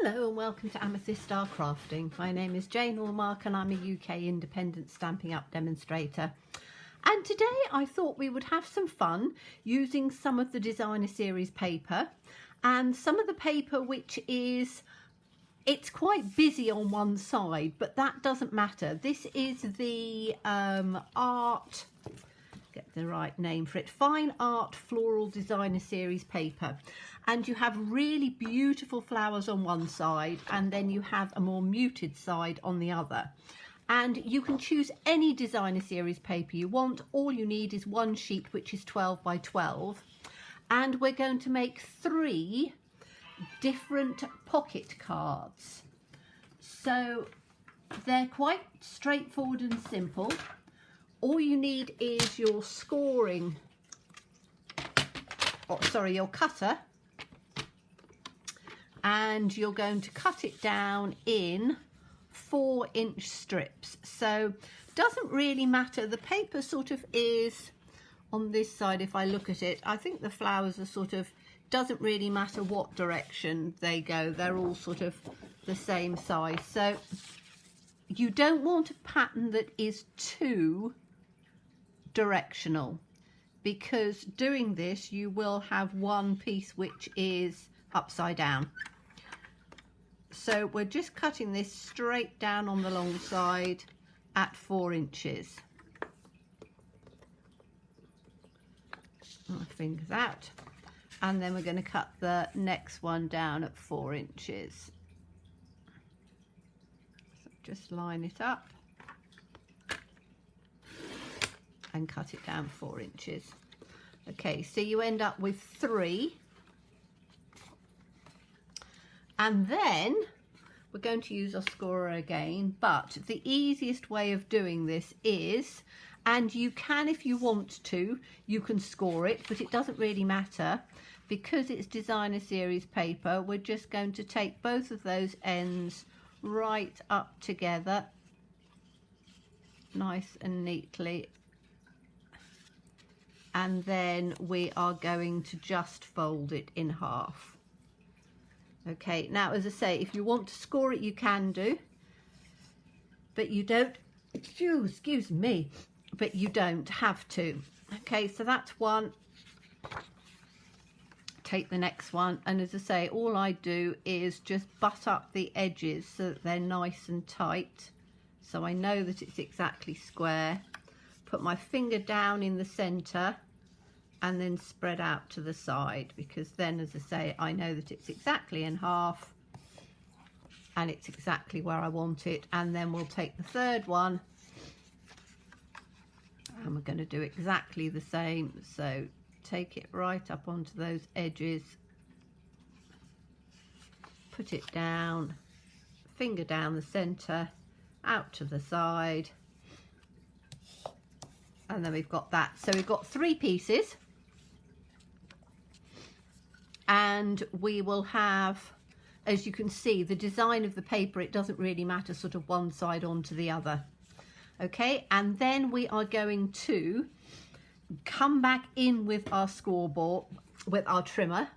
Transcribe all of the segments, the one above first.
Hello and welcome to Amethyst Star Crafting. My name is Jane Allmark and I'm a UK independent Stampin' Up demonstrator. And today I thought we would have some fun using some of the designer series paper and some of the paper which is, it's quite busy on one side, but that doesn't matter. This is the art, get the right name for it, Fine Art Floral Designer Series paper. And you have really beautiful flowers on one side and then you have a more muted side on the other. And you can choose any designer series paper you want. All you need is one sheet which is 12 by 12. And we're going to make 3 different pocket cards. So they're quite straightforward and simple. All you need is your scoring, your cutter. And you're going to cut it down in 4-inch strips. So doesn't really matter. The paper sort of is on this side. If I look at it, I think the flowers are sort of, doesn't really matter what direction they go. They're all sort of the same size. So you don't want a pattern that is too directional, because doing this you will have one piece which is upside down. So we're just cutting this straight down on the long side at 4 inches. My fingers out. And then we're going to cut the next one down at 4 inches. So just line it up and cut it down 4 inches. Okay, so you end up with 3. And then we're going to use our scorer again, but the easiest way of doing this is, and you can, if you want to, you can score it, but it doesn't really matter because it's designer series paper. We're just going to take both of those ends right up together, nice and neatly. And then we are going to just fold it in half. Okay, now as I say, if you want to score it, you can do, but you don't, excuse me, but you don't have to. Okay, so that's one. Take the next one, and as I say, all I do is just butt up the edges so that they're nice and tight, so I know that it's exactly square. Put my finger down in the center and then spread out to the side, because then, as I say, I know that it's exactly in half and it's exactly where I want it. And then we'll take the third one and we're going to do exactly the same. So take it right up onto those edges, put it down, finger down the center, out to the side, and then we've got that. So we've got 3 pieces. And we will have, as you can see, the design of the paper, it doesn't really matter sort of one side onto the other. Okay, and then we are going to come back in with our scoreboard, with our trimmer,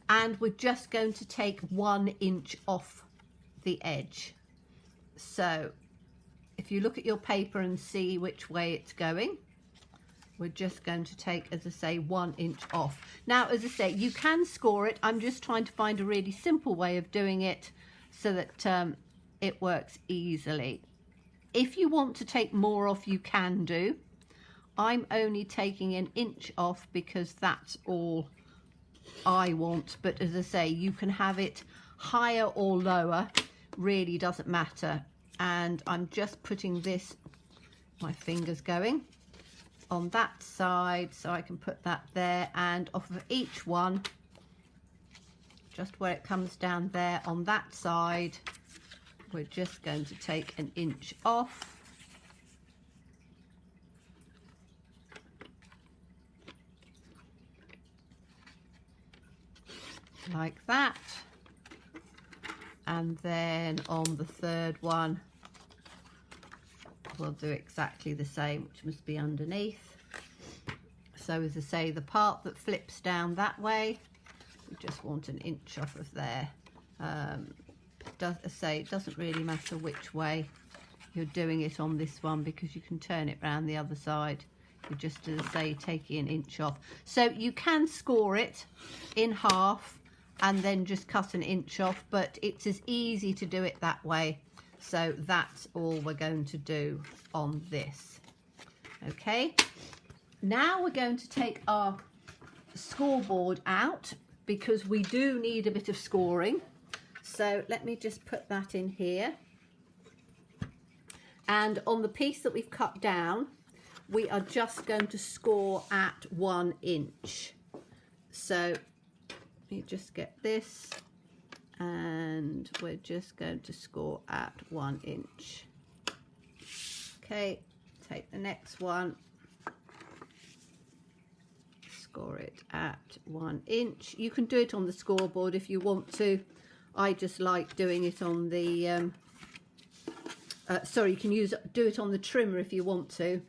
and we're just going to take 1 inch off the edge. So if you look at your paper and see which way it's going, we're just going to take, as I say, 1 inch off. Now, as I say, you can score it. I'm just trying to find a really simple way of doing it so that it works easily. If you want to take more off, you can do. I'm only taking 1 inch off because that's all I want. But as I say, you can have it higher or lower, really doesn't matter. And I'm just putting this, my fingers going, on that side, so I can put that there, and off of each one, just where it comes down there on that side, we're just going to take 1 inch off. Like that. And then on the third one, we'll do exactly the same, which must be underneath. So as I say, the part that flips down that way, we just want 1 inch off of there. it doesn't really matter which way you're doing it on this one, because you can turn it around the other side. You're just, as I say, taking an inch off. So you can score it in half and then just cut an inch off, but it's as easy to do it that way. So that's all we're going to do on this. Okay, now we're going to take our scoreboard out, because we do need a bit of scoring. So let me just put that in here. And on the piece that we've cut down, we are just going to score at 1 inch. So you just get this, and we're just going to score at 1 inch. Okay, take the next one, score it at 1 inch. You can do it on the scoreboard if you want to. I just like doing it on the sorry, you can do it on the trimmer if you want to.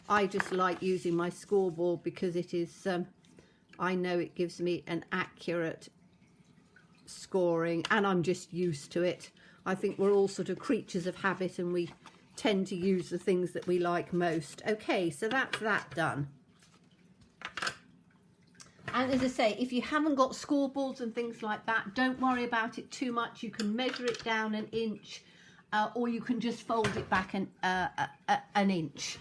I just like using my scoreboard because it is I know it gives me an accurate scoring, and I'm just used to it. I think we're all sort of creatures of habit, and we tend to use the things that we like most. Okay, so that's that done. And as I say, if you haven't got scoreboards and things like that, don't worry about it too much. You can measure it down 1 inch, or you can just fold it back an inch.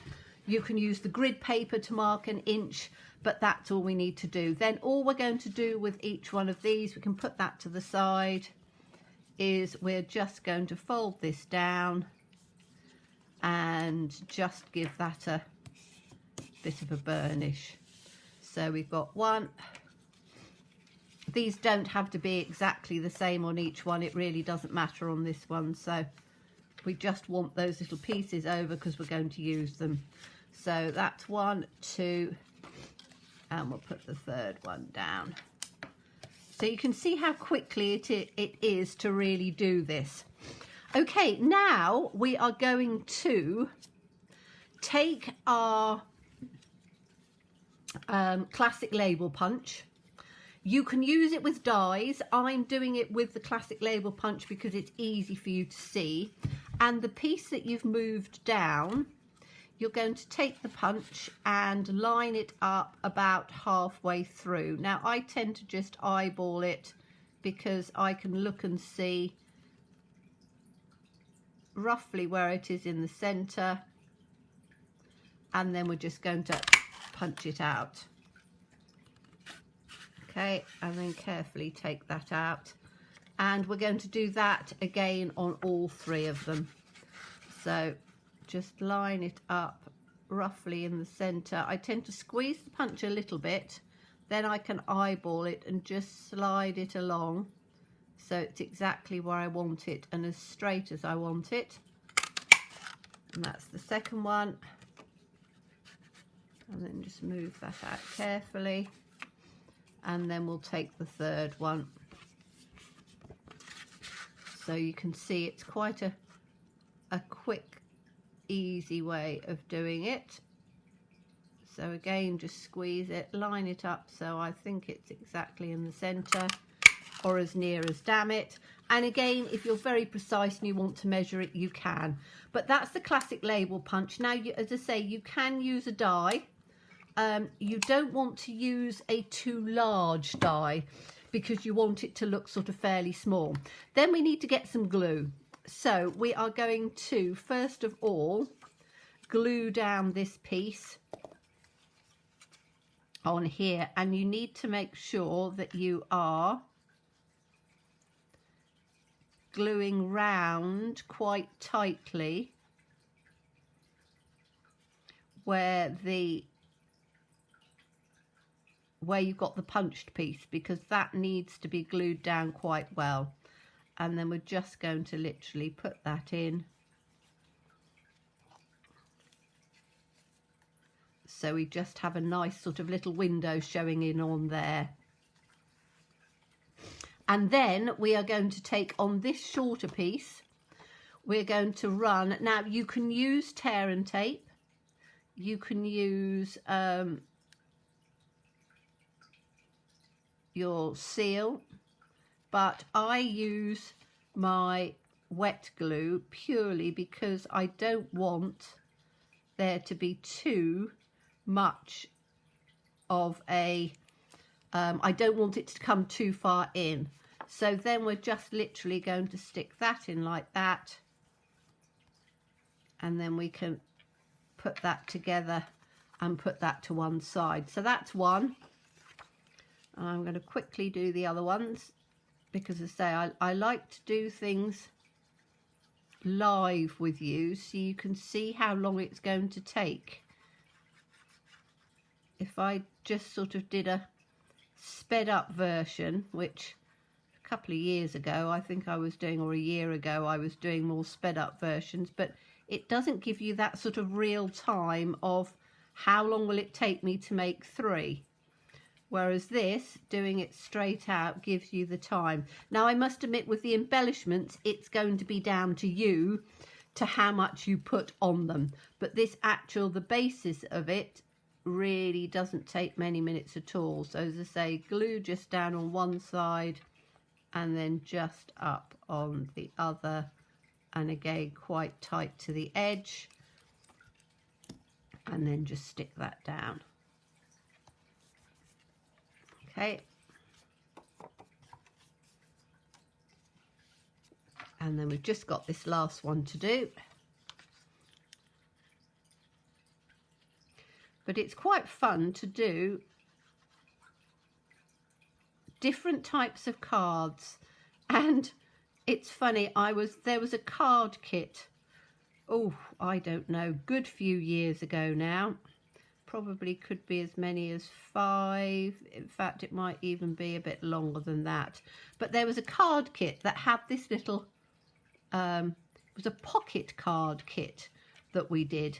You can use the grid paper to mark 1 inch, but that's all we need to do. Then all we're going to do with each one of these, we can put that to the side, is we're just going to fold this down and just give that a bit of a burnish. So we've got one. These don't have to be exactly the same on each one. It really doesn't matter on this one. So we just want those little pieces over because we're going to use them. So that's 1, 2, and we'll put the third one down. So you can see how quickly it is to really do this. Okay, now we are going to take our classic label punch. You can use it with dies. I'm doing it with the classic label punch because it's easy for you to see. And the piece that you've moved down, you're going to take the punch and line it up about halfway through. Now I tend to just eyeball it because I can look and see roughly where it is in the center, and then we're just going to punch it out. Okay, and then carefully take that out, and we're going to do that again on all 3 of them. So just line it up roughly in the center. I tend to squeeze the punch a little bit, then I can eyeball it and just slide it along so it's exactly where I want it and as straight as I want it. And that's the second one. And then just move that out carefully, and then we'll take the third one. So you can see it's quite a quick, easy way of doing it. So again, just squeeze it, line it up so I think it's exactly in the center, or as near as damn it. And again, if you're very precise and you want to measure it, you can. But that's the classic label punch. Now, as I say, you can use a die. You don't want to use a too large die because you want it to look sort of fairly small. Then we need to get some glue. So we are going to, first of all, glue down this piece on here, and you need to make sure that you are gluing round quite tightly where you've got the punched piece, because that needs to be glued down quite well. And then we're just going to literally put that in. So we just have a nice sort of little window showing in on there. And then we are going to take on this shorter piece, we're going to run. Now you can use tear and tape. You can use your seal, but I use my wet glue purely because I don't want there to be too much of a, I don't want it to come too far in. So then we're just literally going to stick that in like that, and then we can put that together and put that to one side. So that's one. And I'm going to quickly do the other ones because, as I say, I like to do things live with you so you can see how long it's going to take. If I just sort of did a sped up version, which a couple of years ago I think I was doing, or a year ago I was doing more sped up versions, but it doesn't give you that sort of real time of how long will it take me to make 3. Whereas this, doing it straight out, gives you the time. Now, I must admit, with the embellishments, it's going to be down to you to how much you put on them. But this actual, the basis of it, really doesn't take many minutes at all. So, as I say, glue just down on one side and then just up on the other. And again, quite tight to the edge. And then just stick that down. Okay, and then we've just got this last one to do, but it's quite fun to do different types of cards. And it's funny, there was a card kit, oh, I don't know, good few years ago now. Probably could be as many as 5. In fact, it might even be a bit longer than that. But there was a card kit that had this little, it was a pocket card kit that we did.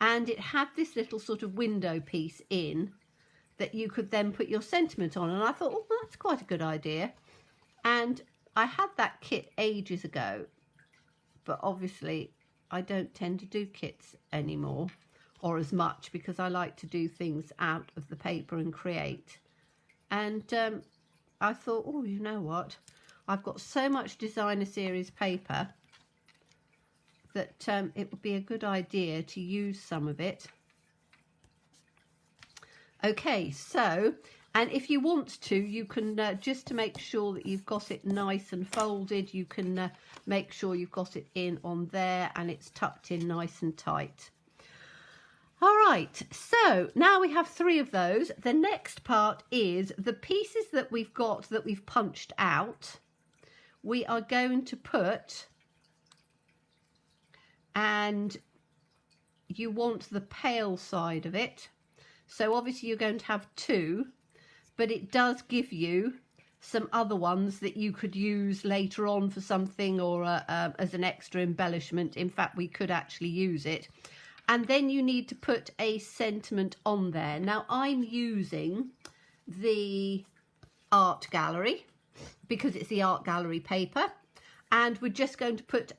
And it had this little sort of window piece in that you could then put your sentiment on. And I thought, oh, that's quite a good idea. And I had that kit ages ago, but obviously I don't tend to do kits anymore, or as much, because I like to do things out of the paper and create. And I thought, oh, you know what? I've got so much designer series paper that it would be a good idea to use some of it. Okay, so, and if you want to, you can, just to make sure that you've got it nice and folded, you can make sure you've got it in on there and it's tucked in nice and tight. All right, so now we have 3 of those. The next part is the pieces that we've got that we've punched out. We are going to put, and you want the pale side of it. So obviously you're going to have 2, but it does give you some other ones that you could use later on for something, or as an extra embellishment. In fact, we could actually use it. And then you need to put a sentiment on there. Now, I'm using the art gallery because it's the art gallery paper. And we're just going to put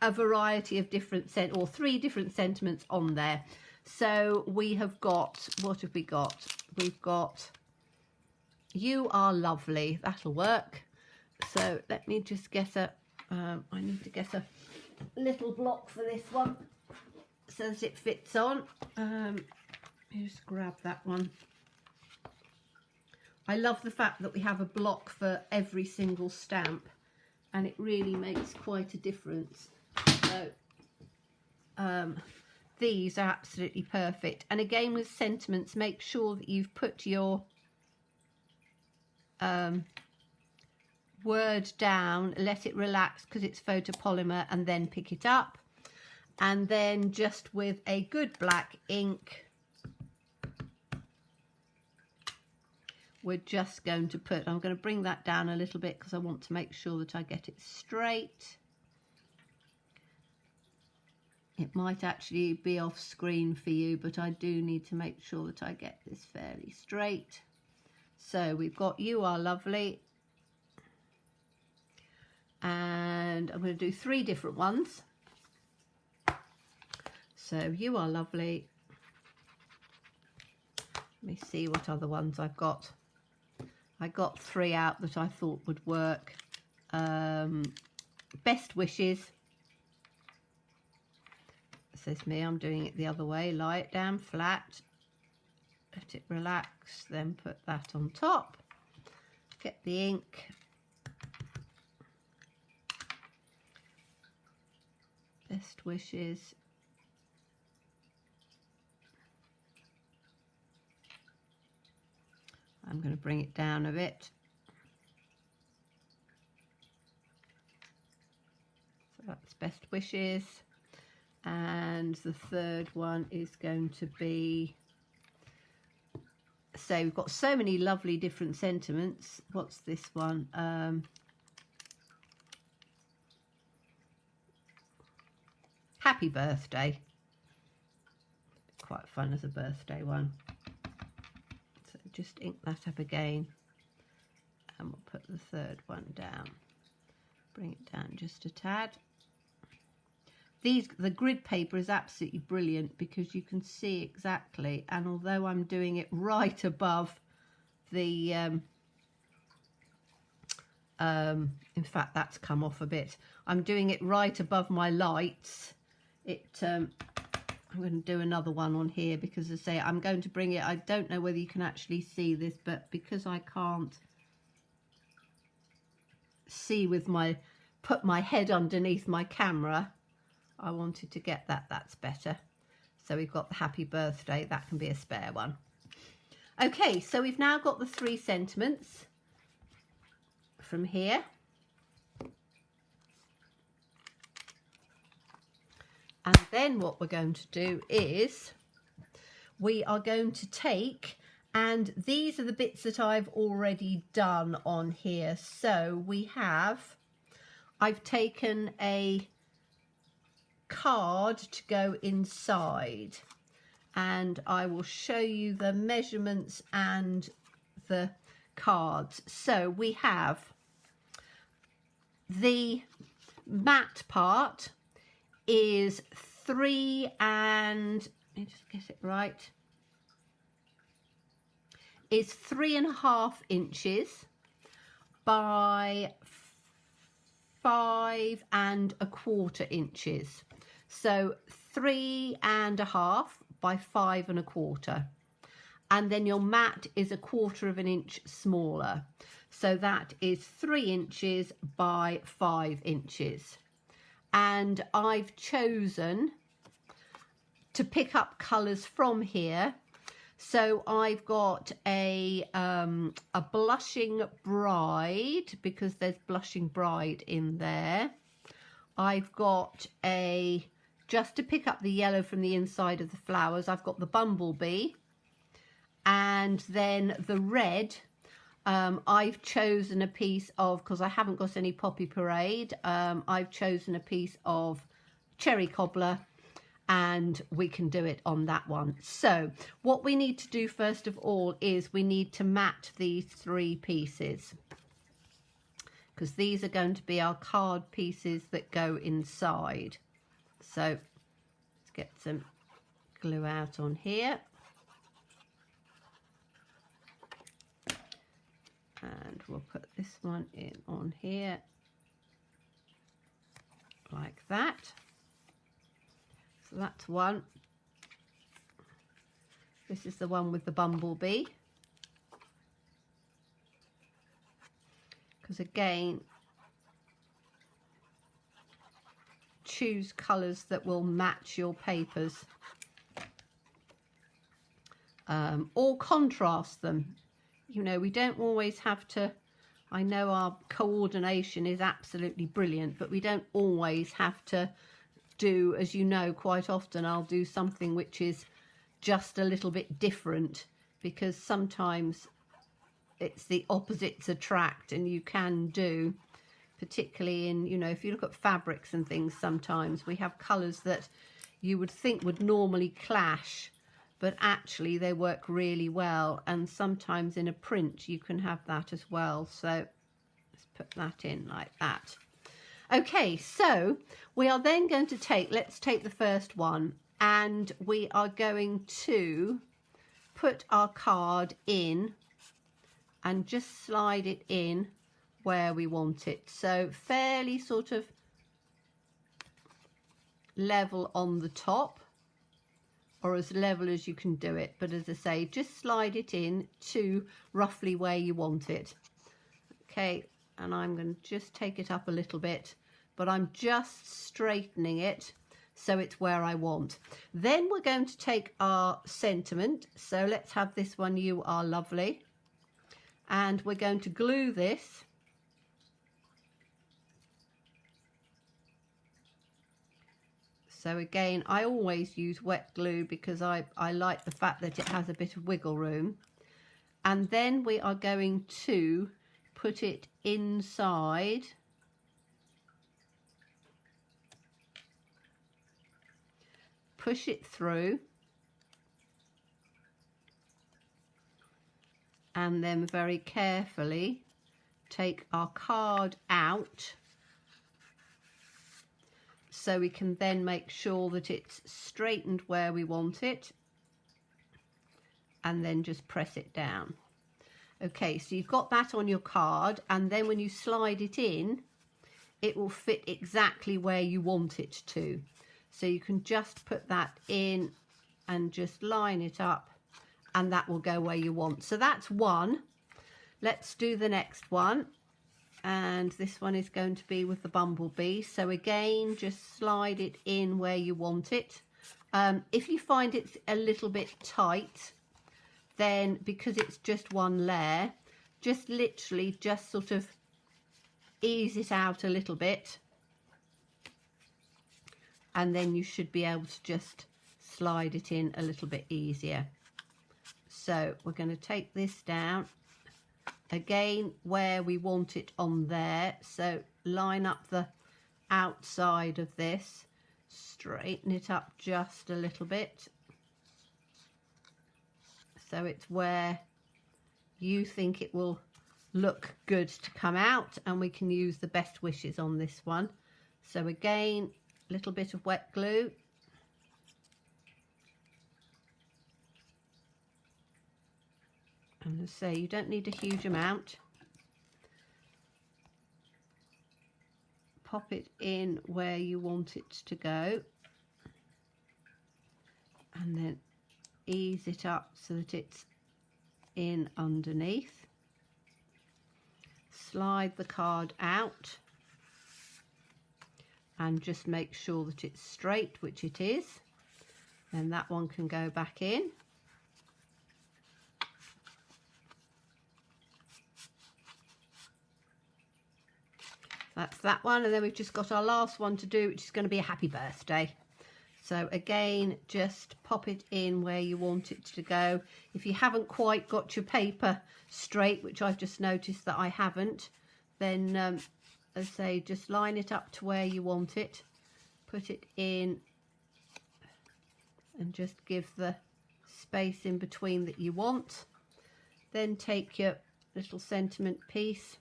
a variety of different, or 3 different sentiments on there. So we have got, what have we got? We've got, you are lovely. That'll work. So let me just get a, I need to get a little block for this one, so that it fits on. Just grab that one. I love the fact that we have a block for every single stamp, and it really makes quite a difference. So these are absolutely perfect. And again, with sentiments, make sure that you've put your word down, let it relax because it's photopolymer, and then pick it up. And then just with a good black ink, we're just going to put, I'm going to bring that down a little bit because I want to make sure that I get it straight. It might actually be off screen for you, but I do need to make sure that I get this fairly straight. So we've got you are lovely. And I'm going to do 3 different ones. So you are lovely. Let me see what other ones I've got. I got 3 out that I thought would work. best wishes. Says me, I'm doing it the other way. Lie it down flat, let it relax, then put that on top. Get the ink. Best wishes. I'm going to bring it down a bit. So that's best wishes. And the third one is going to be, so we've got so many lovely different sentiments. What's this one? Happy birthday. Quite fun as a birthday one. So just ink that up again, and we'll put the third one down. Bring it down just a tad. The grid paper is absolutely brilliant because you can see exactly, and although I'm doing it right above the, in fact that's come off a bit, I'm doing it right above my lights. I'm going to do another one on here because, as I say, I'm going to bring it, I don't know whether you can actually see this, but because I can't see with put my head underneath my camera, I wanted to get that's better. So we've got the happy birthday, that can be a spare one. Okay, so we've now got the 3 sentiments from here. And then what we're going to do is we are going to take, and these are the bits that I've already done on here. So I've taken a card to go inside, and I will show you the measurements and the cards. So we have the matte part is 3 and, let me just get it right, is 3.5 inches by 5.25 inches. So 3.5 by 5.25, and then your mat is 1/4 inch smaller, so that is 3 inches by 5 inches. And I've chosen to pick up colours from here. So I've got a blushing bride, because there's blushing bride in there. I've got just to pick up the yellow from the inside of the flowers, I've got the bumblebee. And then the red, I've chosen a piece of, because I haven't got any poppy parade, I've chosen a piece of cherry cobbler, and we can do it on that one. So what we need to do first of all is we need to mat these 3 pieces, because these are going to be our card pieces that go inside. So let's get some glue out on here. And we'll put this one in on here like that. So that's one. This is the one with the bumblebee. Because again, choose colours that will match your papers, or contrast them. You know, we don't always have to, I know our coordination is absolutely brilliant, but we don't always have to do, as you know, quite often I'll do something which is just a little bit different, because sometimes it's the opposites attract, and you can do, particularly in, you know, if you look at fabrics and things, sometimes we have colours that you would think would normally clash, but actually they work really well, and sometimes in a print you can have that as well. So let's put that in like that. Okay, so we are then going to let's take the first one, and we are going to put our card in and just slide it in where we want it. So fairly sort of level on the top, or as level as you can do it. But as I say, just slide it in to roughly where you want it. Okay, and I'm going to just take it up a little bit, but I'm just straightening it so it's where I want. Then we're going to take our sentiment. So let's have this one, "You Are Lovely." And we're going to glue this. So again, I always use wet glue because I like the fact that it has a bit of wiggle room. And then we are going to put it inside push it through, and then very carefully take our card out so we can then make sure that it's straightened where we want it, and then just press it down. Okay, so you've got that on your card, and then when you slide it in, it will fit exactly where you want it to. So you can just put that in and just line it up, and that will go where you want. So that's one. Let's do the next one. And this one is going to be with the bumblebee. So again, just slide it in where you want it. If you find it's a little bit tight, then because it's just one layer, just literally just sort of ease it out a little bit, and then you should be able to just slide it in a little bit easier. So we're going to take this down again where we want it on there. So line up the outside of this, straighten it up just a little bit so it's where you think it will look good to come out, and we can use the best wishes on this one. So again, a little bit of wet glue, and as I say, you don't need a huge amount. Pop it in where you want it to go, and then ease it up so that it's in underneath. Slide the card out and just make sure that it's straight, which it is. Then that one can go back in. That's that one, and then we've just got our last one to do, which is going to be a happy birthday. So again, just pop it in where you want it to go. If you haven't quite got your paper straight, which I've just noticed that I haven't, then as I say, just line it up to where you want it, put it in, and just give the space in between that you want. Then take your little sentiment piece.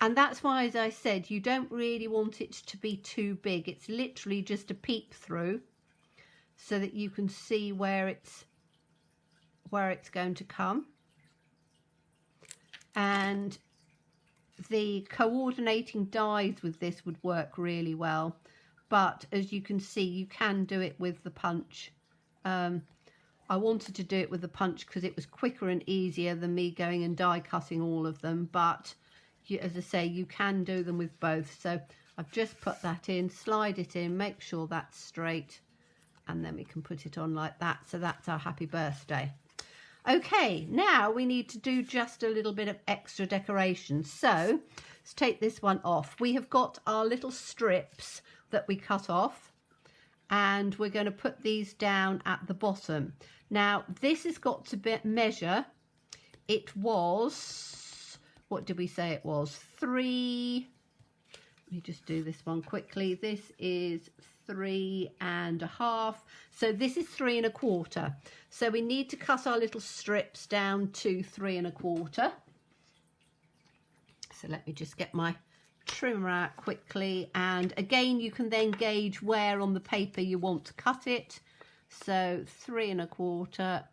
And that's why, as I said, you don't really want it to be too big. It's literally just a peek through so that you can see where it's going to come. And the coordinating dies with this would work really well. But as you can see, you can do it with the punch. I wanted to do it with the punch because it was quicker and easier than me going and die cutting all of them. But as I say, you can do them with both. So I've just put that in, slide it in, make sure that's straight, and then we can put it on like that. So that's our happy birthday. Okay, now we need to do just a little bit of extra decoration. So let's take this one off. We have got our little strips that we cut off, and we're going to put these down at the bottom. Now this has got to measure. It was, what did we say it was? 3, let me just do this one quickly. This is 3.5. So this is 3 1/4. So we need to cut our little strips down to 3 1/4. So let me just get my trimmer out quickly, and again you can then gauge where on the paper you want to cut it. So 3 1/4.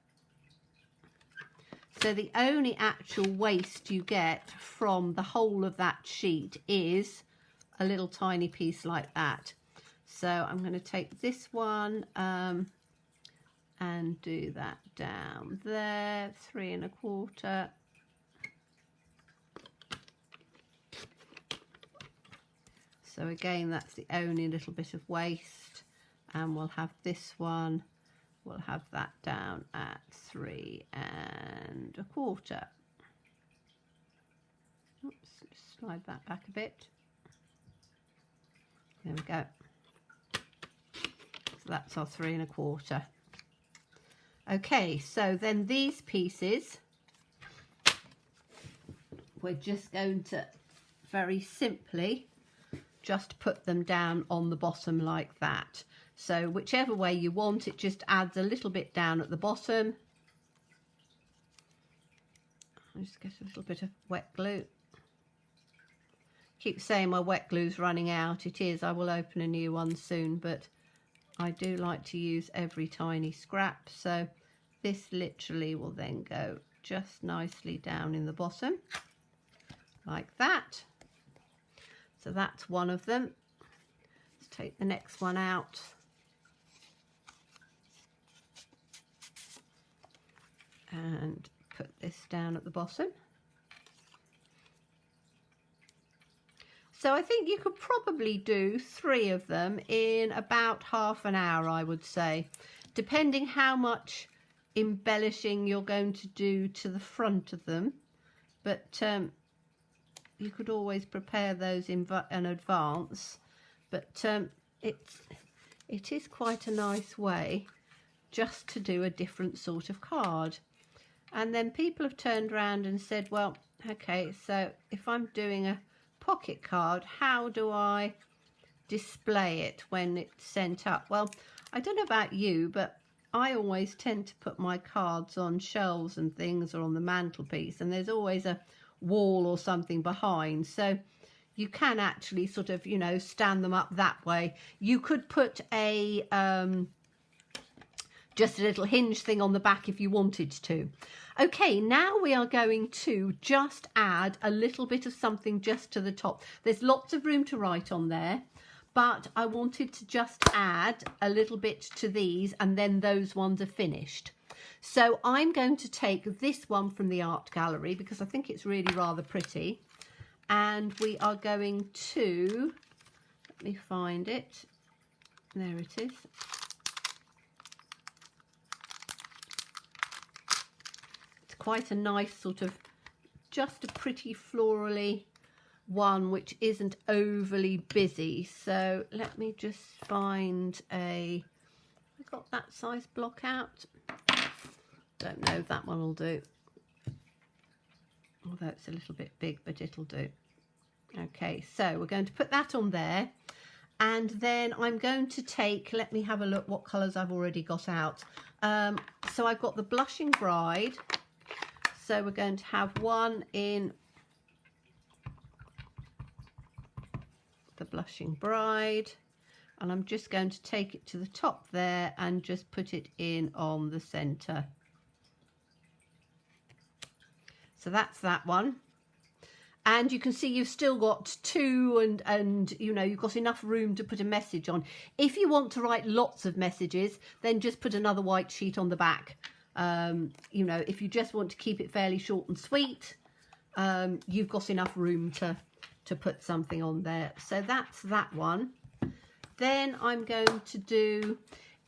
So the only actual waste you get from the whole of that sheet is a little tiny piece like that. So I'm going to take this one and do that down there, 3 1/4. So again, that's the only little bit of waste, and we'll have this one, we'll have that down at 3 1/4. Oops, just slide that back a bit. There we go. So that's our 3 1/4. Okay, so then these pieces, we're just going to very simply just put them down on the bottom like that. So whichever way you want, it just adds a little bit down at the bottom. I'll just get a little bit of wet glue. Keep saying my wet glue's running out. It is. I will open a new one soon, but I do like to use every tiny scrap. So this literally will then go just nicely down in the bottom like that. So that's one of them. Let's take the next one out. And put this down at the bottom. So I think you could probably do 3 of them in about half an hour, I would say, depending how much embellishing you're going to do to the front of them. But you could always prepare those in advance, but it is quite a nice way just to do a different sort of card. And then people have turned around and said, well, okay, so if I'm doing a pocket card, how do I display it when it's sent up? Well, I don't know about you, but I always tend to put my cards on shelves and things, or on the mantelpiece, and there's always a wall or something behind, so you can actually sort of, you know, stand them up that way. You could put a just a little hinge thing on the back if you wanted to. Okay, now we are going to just add a little bit of something just to the top. There's lots of room to write on there, but I wanted to just add a little bit to these, and then those ones are finished. So I'm going to take this one from the art gallery because I think it's really rather pretty, and we are going to, let me find it, there it is. It's quite a nice sort of, just a pretty florally one which isn't overly busy. So let me just find a, I got that size block out. Don't know if that one will do, although it's a little bit big, but it'll do. Okay, so we're going to put that on there, and then I'm going to take, let me have a look what colours I've already got out. So I've got the Blushing Bride, so we're going to have one in the Blushing Bride, and I'm just going to take it to the top there and just put it in on the centre. So that's that one, and you can see you've still got 2, and you know, you've got enough room to put a message on. If you want to write lots of messages, then just put another white sheet on the back. You know, if you just want to keep it fairly short and sweet, you've got enough room to put something on there. So that's that one. Then I'm going to do,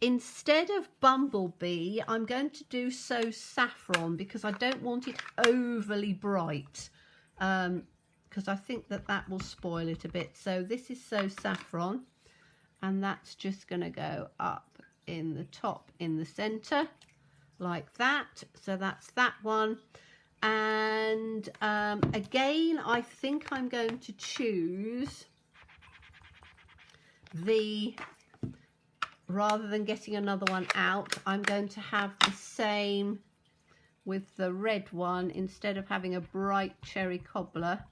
instead of Bumblebee, I'm going to do So Saffron, because I don't want it overly bright, because I think that will spoil it a bit. So this is So Saffron, and that's just going to go up in the top in the centre like that. So that's that one. And again, I think I'm going to choose the, rather than getting another one out, I'm going to have the same with the red one. Instead of having a bright cherry cobbler,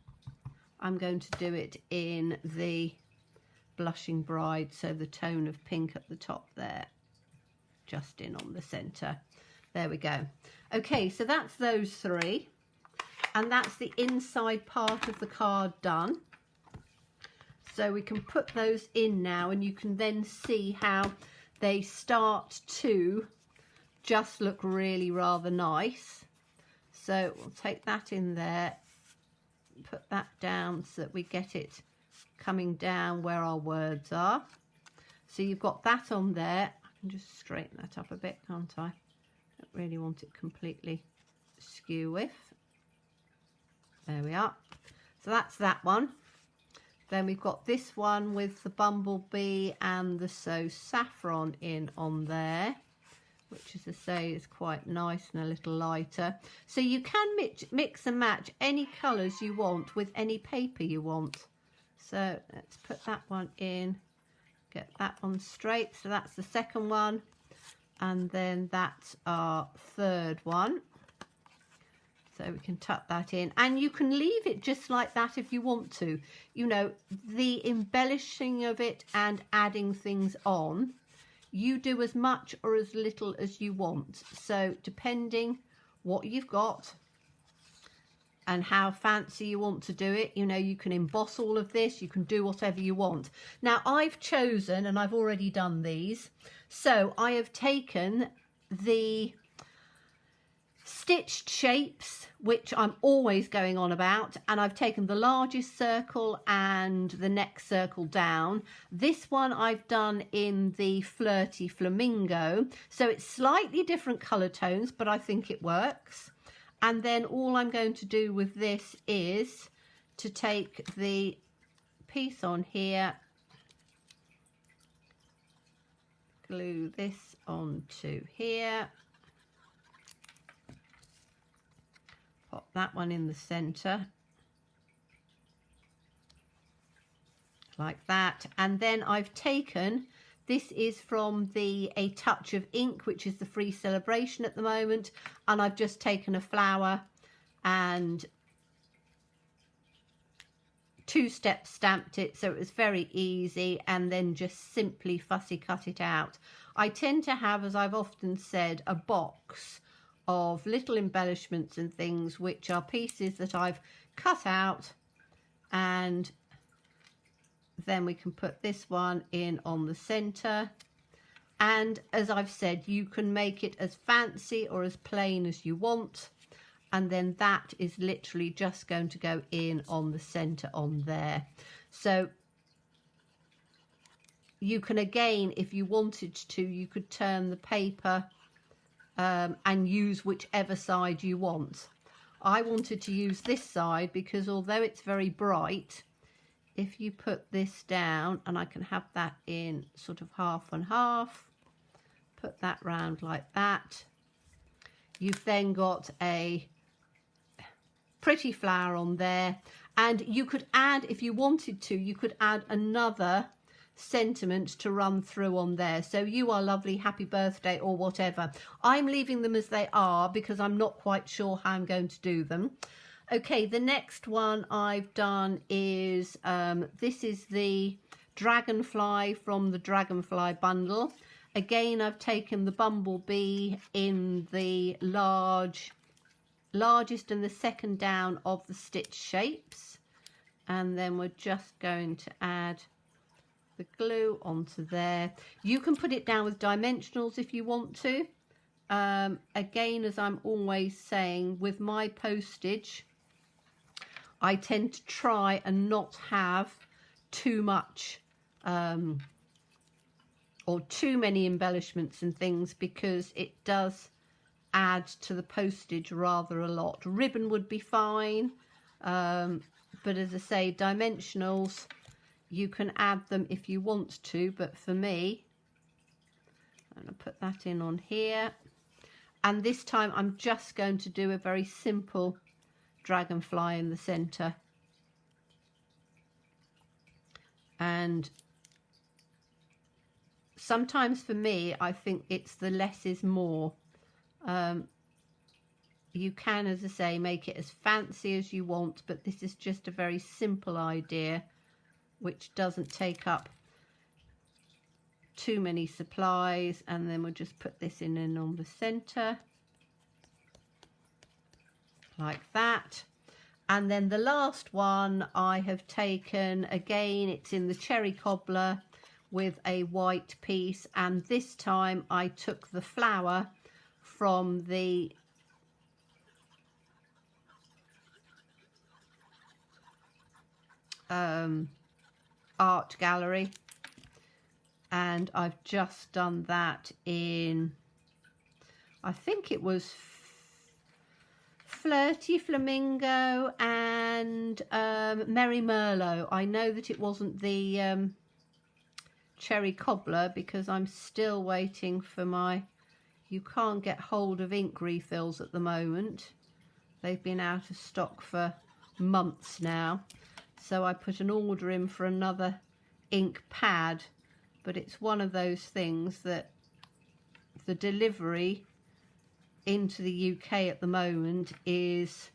I'm going to do it in the Blushing Bride, so the tone of pink at the top there, just in on the centre. There we go. Okay, so that's those three, and that's the inside part of the card done. So we can put those in now, and you can then see how they start to just look really rather nice. So we'll take that in there, put that down so that we get it coming down where our words are. So you've got that on there. I can just straighten that up a bit, can't I? Don't really want it completely skew with. There we are. So that's that one. Then we've got this one with the bumblebee and the So Saffron in on there, which, as I say, is quite nice and a little lighter. So you can mix and match any colours you want with any paper you want. So let's put that one in, get that one straight. So that's the second one, and then that's our third one. So we can tuck that in, and you can leave it just like that if you want to. You know, the embellishing of it and adding things on, you do as much or as little as you want. So depending what you've got and how fancy you want to do it, you know, you can emboss all of this, you can do whatever you want. Now I've chosen, and I've already done these, so I have taken the stitched shapes, which I'm always going on about, and I've taken the largest circle and the next circle down. This one I've done in the Flirty Flamingo, so it's slightly different colour tones, but I think it works. And then all I'm going to do with this is to take the piece on here, glue this onto here, pop that one in the center like that, and then I've taken, this is from the A Touch of Ink, which is the free celebration at the moment, and I've just taken a flower and two-step stamped it, so it was very easy, and then just simply fussy cut it out. I tend to have, as I've often said, a box of little embellishments and things, which are pieces that I've cut out, and then we can put this one in on the center. And as I've said, you can make it as fancy or as plain as you want, and then that is literally just going to go in on the center on there. So you can, again, if you wanted to, you could turn the paper and use whichever side you want. I wanted to use this side because although it's very bright, if you put this down, and I can have that in sort of half and half, put that round like that, you've then got a pretty flower on there, and you could add, if you wanted to, you could add another sentiment to run through on there. So you are lovely, happy birthday, or whatever. I'm leaving them as they are because I'm not quite sure how I'm going to do them. Okay, the next one I've done is, this is the Dragonfly from the Dragonfly bundle. Again, I've taken the bumblebee in the largest and the second down of the stitch shapes. And then we're just going to add the glue onto there. You can put it down with dimensionals if you want to. Again, as I'm always saying, with my postage, I tend to try and not have too much or too many embellishments and things, because it does add to the postage rather a lot. Ribbon would be fine, but as I say, dimensionals, you can add them if you want to, but for me, I'm going to put that in on here, and this time I'm just going to do a very simple dragonfly in the center. And sometimes for me, I think it's the less is more. You can, as I say, make it as fancy as you want, but this is just a very simple idea which doesn't take up too many supplies. And then we'll just put this in on the center. like that. And then the last one I have taken, again, it's in the cherry cobbler with a white piece, and this time I took the flower from the art gallery, and I've just done that in, I think it was Flirty Flamingo and Merry Merlot. I know that it wasn't the cherry cobbler because I'm still waiting for my, you can't get hold of ink refills at the moment. They've been out of stock for months now. So I put an order in for another ink pad, but it's one of those things that the delivery into the UK at the moment is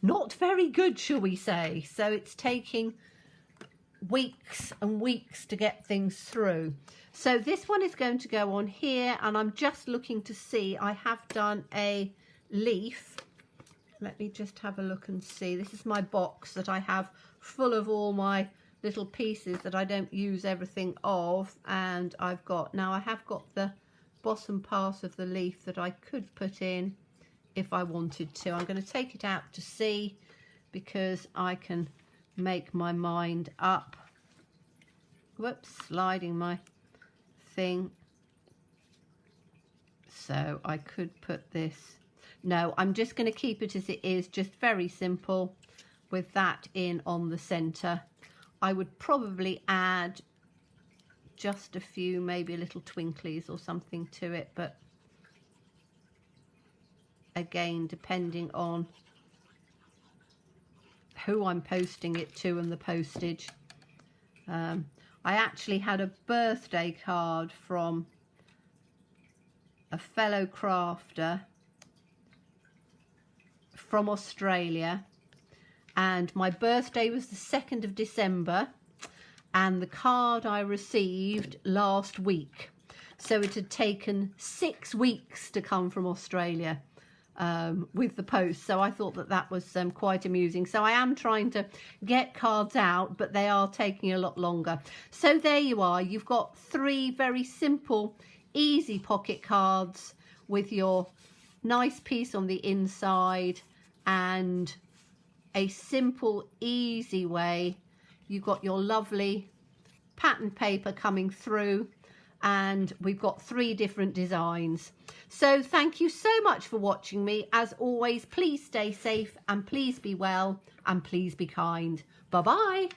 not very good, shall we say. So it's taking weeks and weeks to get things through. So this one is going to go on here, and I'm just looking to see, I have done a leaf. Let me just have a look and see. This is my box that I have full of all my little pieces that I don't use everything of, and I've got, now I have got the bottom part of the leaf that I could put in if I wanted to. I'm going to take it out to see because I can make my mind up. Whoops, sliding my thing. So I could put this, no, I'm just going to keep it as it is, just very simple with that in on the center. I would probably add just a few, maybe a little twinklies or something to it, but again, depending on who I'm posting it to and the postage. I actually had a birthday card from a fellow crafter from Australia, and my birthday was the 2nd of December, and the card I received last week. So it had taken 6 weeks to come from Australia with the post. So I thought that that was quite amusing. So I am trying to get cards out, but they are taking a lot longer. So there you are. You've got 3 very simple, easy pocket cards with your nice piece on the inside and a simple, easy way. You've got your lovely pattern paper coming through, and we've got 3 different designs. So thank you so much for watching me. As always, please stay safe and please be well and please be kind. Bye bye.